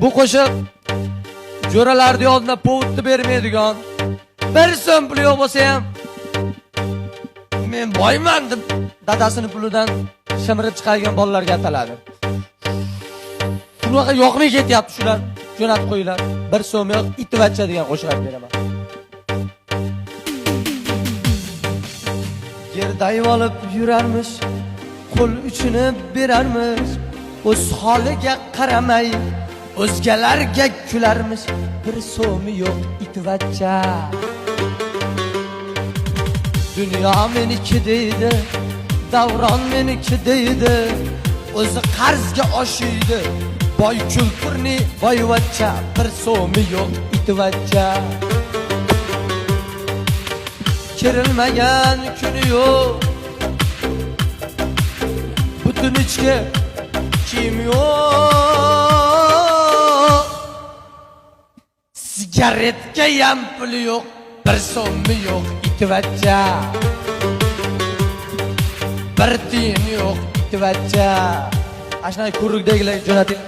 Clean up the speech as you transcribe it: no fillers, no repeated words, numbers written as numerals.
Bu qo'shiq jo'ralarning oldida povutni bermaydigan, bir so'm puli yo'q bo'lsa ham men boyman deb dadasini pulidan shimirib chiqargan bolalarga ataladi. Bunaqa yoqmay ketyapti shular. Jo'natib qo'yinglar. Bir so'm yo'q, itvachcha degan qo'shiq aytib beraman. Gerdayib olib yurarmish, qo'l uchini berarmish, o'z holiga qaramay o'zgalarga kularmish. Bir so'mi yo'q, itvachcha. Dunyo meniki deydi, davron meniki deydi, o'zi qarzga oshiydi. Boy kulturni boyvachcha, bir so'mi yo'q, itvachcha. Kirilmagan kuni yo'q, butun ichki kiyim yo'q, sigaretga ham puli yo'q, bir so'mi yo'q, itvachcha. Bir tiyin yo'q, itvachcha. Ashna kurukdagilar jo'nating.